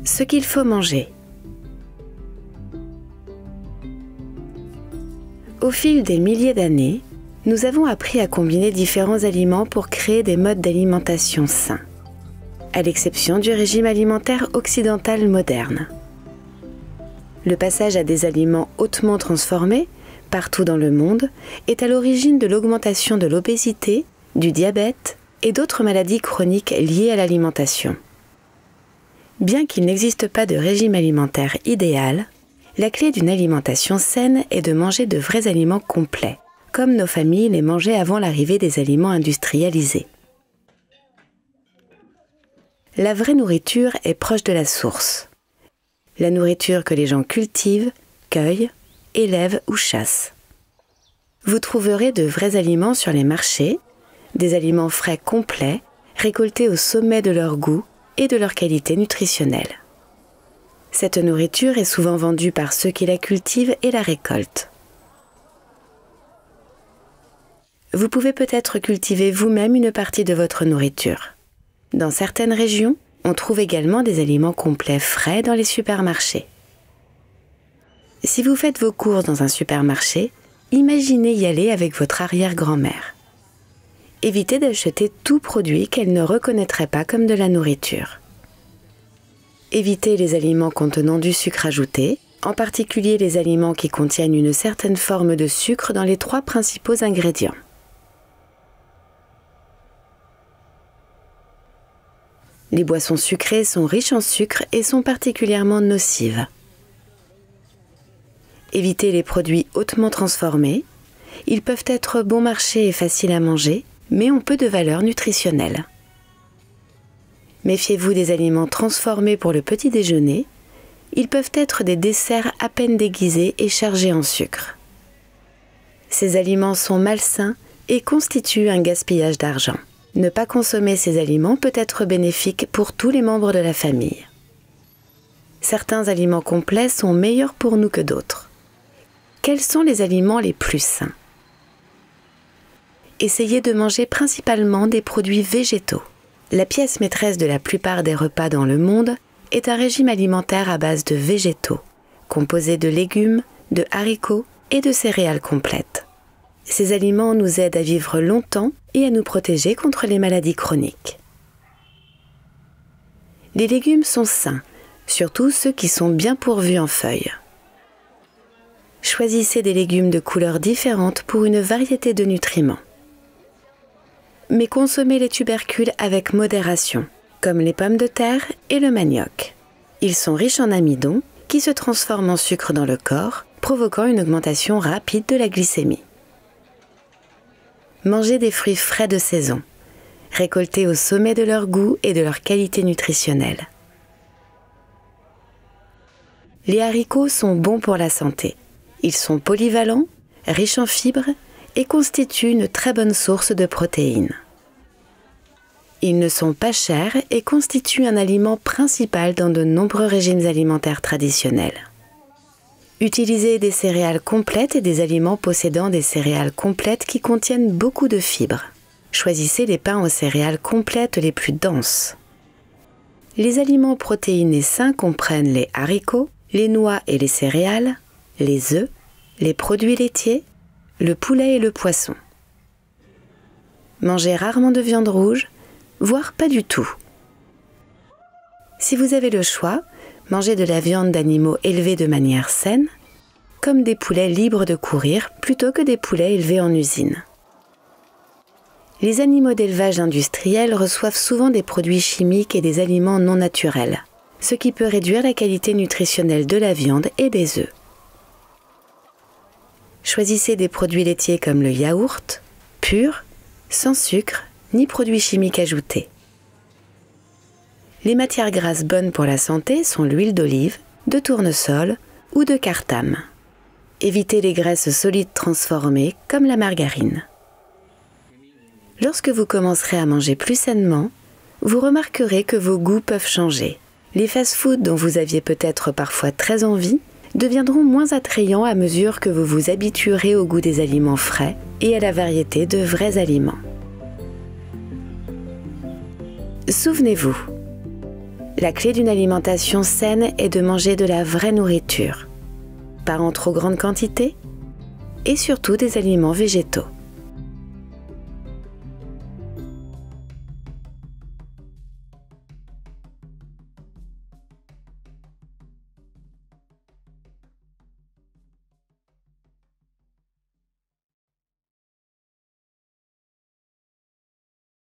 Ce qu'il faut manger. Au fil des milliers d'années, nous avons appris à combiner différents aliments pour créer des modes d'alimentation sains, à l'exception du régime alimentaire occidental moderne. Le passage à des aliments hautement transformés, partout dans le monde, est à l'origine de l'augmentation de l'obésité, du diabète et d'autres maladies chroniques liées à l'alimentation. Bien qu'il n'existe pas de régime alimentaire idéal, la clé d'une alimentation saine est de manger de vrais aliments complets, comme nos familles les mangeaient avant l'arrivée des aliments industrialisés. La vraie nourriture est proche de la source. La nourriture que les gens cultivent, cueillent, élèvent ou chassent. Vous trouverez de vrais aliments sur les marchés, des aliments frais complets, récoltés au sommet de leur goût et de leur qualité nutritionnelle. Cette nourriture est souvent vendue par ceux qui la cultivent et la récoltent. Vous pouvez peut-être cultiver vous-même une partie de votre nourriture. Dans certaines régions, on trouve également des aliments complets frais dans les supermarchés. Si vous faites vos courses dans un supermarché, imaginez y aller avec votre arrière-grand-mère. Évitez d'acheter tout produit qu'elle ne reconnaîtrait pas comme de la nourriture. Évitez les aliments contenant du sucre ajouté, en particulier les aliments qui contiennent une certaine forme de sucre dans les 3 principaux ingrédients. Les boissons sucrées sont riches en sucre et sont particulièrement nocives. Évitez les produits hautement transformés. Ils peuvent être bon marché et faciles à manger, mais ont peu de valeur nutritionnelle. Méfiez-vous des aliments transformés pour le petit déjeuner. Ils peuvent être des desserts à peine déguisés et chargés en sucre. Ces aliments sont malsains et constituent un gaspillage d'argent. Ne pas consommer ces aliments peut être bénéfique pour tous les membres de la famille. Certains aliments complets sont meilleurs pour nous que d'autres. Quels sont les aliments les plus sains ? Essayez de manger principalement des produits végétaux. La pièce maîtresse de la plupart des repas dans le monde est un régime alimentaire à base de végétaux, composé de légumes, de haricots et de céréales complètes. Ces aliments nous aident à vivre longtemps et à nous protéger contre les maladies chroniques. Les légumes sont sains, surtout ceux qui sont bien pourvus en feuilles. Choisissez des légumes de couleurs différentes pour une variété de nutriments. Mais consommez les tubercules avec modération, comme les pommes de terre et le manioc. Ils sont riches en amidon, qui se transforment en sucre dans le corps, provoquant une augmentation rapide de la glycémie. Mangez des fruits frais de saison, récoltés au sommet de leur goût et de leur qualité nutritionnelle. Les haricots sont bons pour la santé. Ils sont polyvalents, riches en fibres et constituent une très bonne source de protéines. Ils ne sont pas chers et constituent un aliment principal dans de nombreux régimes alimentaires traditionnels. Utilisez des céréales complètes et des aliments possédant des céréales complètes qui contiennent beaucoup de fibres. Choisissez les pains aux céréales complètes les plus denses. Les aliments protéinés sains comprennent les haricots, les noix et les céréales, les œufs, les produits laitiers, le poulet et le poisson. Mangez rarement de viande rouge, voire pas du tout. Si vous avez le choix, mangez de la viande d'animaux élevés de manière saine, comme des poulets libres de courir plutôt que des poulets élevés en usine. Les animaux d'élevage industriel reçoivent souvent des produits chimiques et des aliments non naturels, ce qui peut réduire la qualité nutritionnelle de la viande et des œufs. Choisissez des produits laitiers comme le yaourt, pur, sans sucre, ni produits chimiques ajoutés. Les matières grasses bonnes pour la santé sont l'huile d'olive, de tournesol ou de cartame. Évitez les graisses solides transformées comme la margarine. Lorsque vous commencerez à manger plus sainement, vous remarquerez que vos goûts peuvent changer. Les fast-foods dont vous aviez peut-être parfois très envie deviendront moins attrayants à mesure que vous vous habituerez au goût des aliments frais et à la variété de vrais aliments. Souvenez-vous, La clé d'une alimentation saine est de manger de la vraie nourriture, pas en trop grande quantité, et surtout des aliments végétaux.